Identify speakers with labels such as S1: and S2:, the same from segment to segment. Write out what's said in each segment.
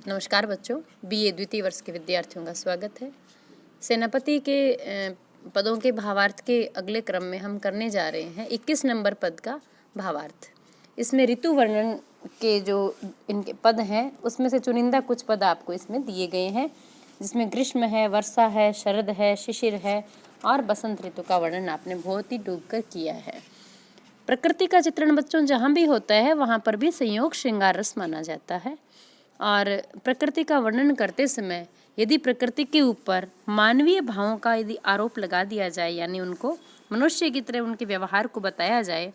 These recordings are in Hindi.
S1: नमस्कार बच्चों, बीए द्वितीय वर्ष के विद्यार्थियों का स्वागत है। सेनापति के पदों के भावार्थ के अगले क्रम में हम करने जा रहे हैं 21 नंबर पद का भावार्थ। इसमें ऋतु वर्णन के जो इनके पद हैं उसमें से चुनिंदा कुछ पद आपको इसमें दिए गए हैं, जिसमें ग्रीष्म है, वर्षा है, शरद है, शिशिर है और बसंत ऋतु का वर्णन आपने बहुत ही डूबकर किया है। प्रकृति का चित्रण बच्चों जहाँ भी होता है वहाँ पर भी संयोग श्रृंगार रस माना जाता है। और प्रकृति का वर्णन करते समय यदि प्रकृति के ऊपर मानवीय भावों का यदि आरोप लगा दिया जाए, यानी उनको मनुष्य की तरह उनके व्यवहार को बताया जाए,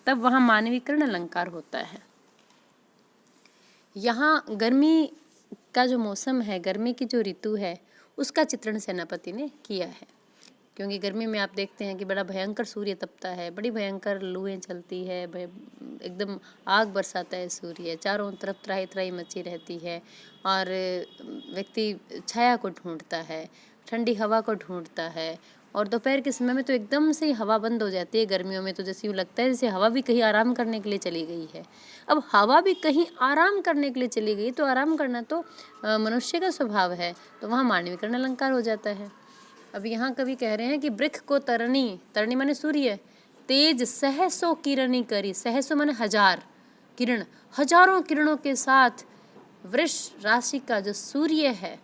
S1: तब वहाँ मानवीकरण अलंकार होता है। यहाँ गर्मी का जो मौसम है, गर्मी की जो ऋतु है, उसका चित्रण सेनापति ने किया है। क्योंकि गर्मी में आप देखते हैं कि बड़ा भयंकर सूर्य तपता है, बड़ी भयंकर लूएं चलती है, एकदम आग बरसाता है सूर्य, चारों तरफ त्राही त्राही मची रहती है और व्यक्ति छाया को ढूंढता है, ठंडी हवा को ढूंढता है। और दोपहर के समय में तो एकदम से हवा बंद हो जाती है। गर्मियों में तो जैसे यूँ लगता है जैसे हवा भी कहीं आराम करने के लिए चली गई है। अब हवा भी कहीं आराम करने के लिए चली गई तो आराम करना तो मनुष्य का स्वभाव है, तो वहाँ मानवीकरण अलंकार हो जाता है। अब यहाँ कवि कह रहे हैं कि वृक्ष को तरणी, तरणी माने सूर्य, तेज सहसो किरणी करी, सहसो माने हजार किरण, हजारों किरणों के साथ वृष राशि का जो सूर्य है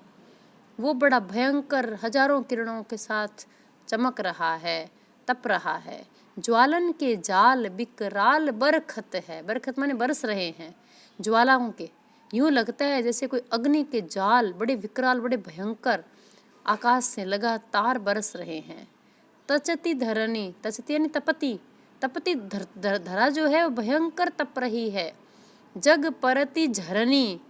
S1: वो बड़ा भयंकर हजारों किरणों के साथ चमक रहा है, तप रहा है। ज्वालन के जाल विकराल बरखत है, बरखत माने बरस रहे हैं ज्वालाओं के, यूं लगता है जैसे कोई अग्नि के जाल बड़े विकराल, बड़े भयंकर आकाश से लगातार बरस रहे हैं। तचती धरनी, तचती यानी तपती, तपती धरा जो है वो भयंकर तप रही है। जग परती झरनी,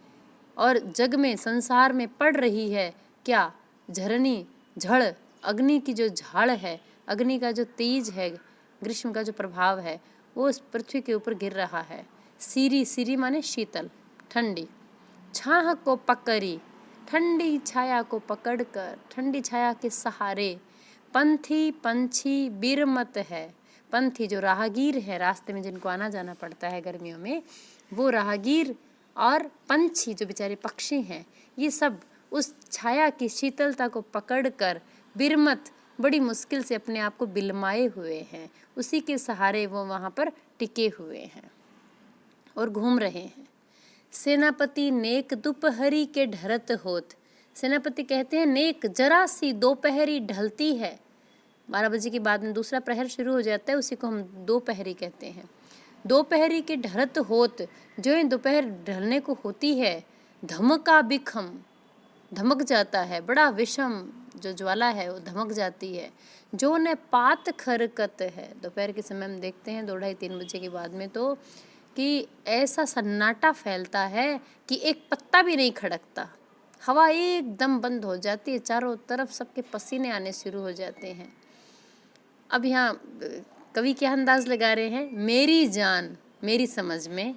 S1: और जग में संसार में पड़ रही है क्या, झरनी झड़, अग्नि की जो झाड़ है, अग्नि का जो तेज है, ग्रीष्म का जो प्रभाव है वो उस पृथ्वी के ऊपर गिर रहा है। सीरी, सीरी माने शीतल, ठंडी, छाह को पकड़ी, ठंडी छाया को पकड़कर, ठंडी छाया के सहारे, पंथी पंछी बिरमत है, पंथी जो राहगीर है, रास्ते में जिनको आना जाना पड़ता है गर्मियों में, वो राहगीर और पंछी जो बेचारे पक्षी हैं, ये सब उस छाया की शीतलता को पकड़कर बिरमत, बड़ी मुश्किल से अपने आप को बिलमाए हुए हैं, उसी के सहारे वो वहाँ पर टिके हुए हैं और घूम रहे हैं। सेनापति नेक दोपहरी के ढरत होत, सेनापति कहते हैं नेक जरा सी दोपहरी ढलती है, 12 बजे के बाद में दूसरा प्रहर शुरू हो जाता है, उसी को हम दोपहरी कहते हैं। दोपहरी के ढरत होत, जो दोपहर ढलने को होती है, धमका बिखम, धमक जाता है, बड़ा विषम जो ज्वाला है वो धमक जाती है। जो न पात खरकत है, दोपहर के समय हम देखते हैं 2 ढाई 3 बजे के बाद में तो कि ऐसा सन्नाटा फैलता है कि एक पत्ता भी नहीं खड़कता, हवा एकदम बंद हो जाती है, चारों तरफ सबके पसीने आने शुरू हो जाते हैं। अब यहाँ कवि क्या अंदाज लगा रहे हैं, मेरी जान मेरी समझ में,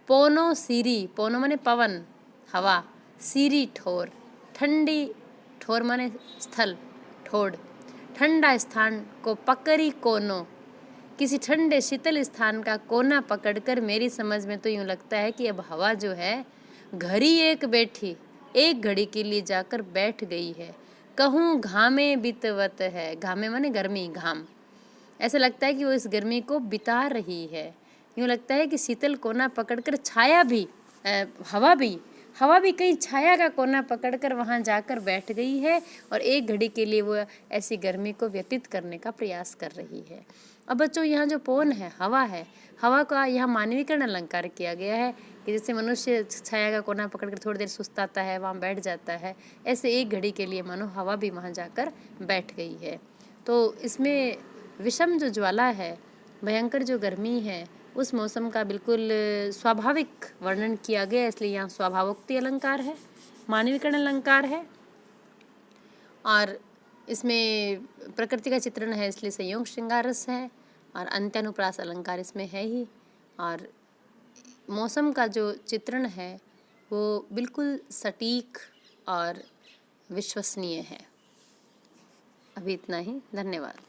S1: पोनो सीरी, पोनो माने पवन हवा, सीरी ठोर, ठंडी ठोर माने स्थल ठोड़, ठंडा स्थान को पकड़ी कोनो, किसी ठंडे शीतल स्थान का कोना पकड़कर मेरी समझ में तो यूँ लगता है कि अब हवा जो है घड़ी एक बैठी, एक घड़ी के लिए जाकर बैठ गई है। कहूँ घामे बितवत है, घामे माने गर्मी, घाम, ऐसा लगता है कि वो इस गर्मी को बिता रही है। यूँ लगता है कि शीतल कोना पकड़कर छाया भी, हवा भी कहीं छाया का कोना पकड़कर वहाँ जाकर बैठ गई है और एक घड़ी के लिए वो ऐसी गर्मी को व्यतीत करने का प्रयास कर रही है। अब बच्चों यहाँ जो पवन है, हवा का यहाँ मानवीकरण अलंकार किया गया है कि जैसे मनुष्य छाया का कोना पकड़कर थोड़ी देर सुस्ताता है, वहाँ बैठ जाता है, ऐसे एक घड़ी के लिए मानो हवा भी वहाँ जाकर बैठ गई है। तो इसमें विषम जो ज्वाला है, भयंकर जो गर्मी है, उस मौसम का बिल्कुल स्वाभाविक वर्णन किया गया, इसलिए यहाँ स्वभावोक्ति अलंकार है, मानवीकरण अलंकार है। और इसमें प्रकृति का चित्रण है इसलिए संयोग श्रृंगार रस है और अंत्यानुप्रास अलंकार इसमें है ही। और मौसम का जो चित्रण है वो बिल्कुल सटीक और विश्वसनीय है। अभी इतना ही, धन्यवाद।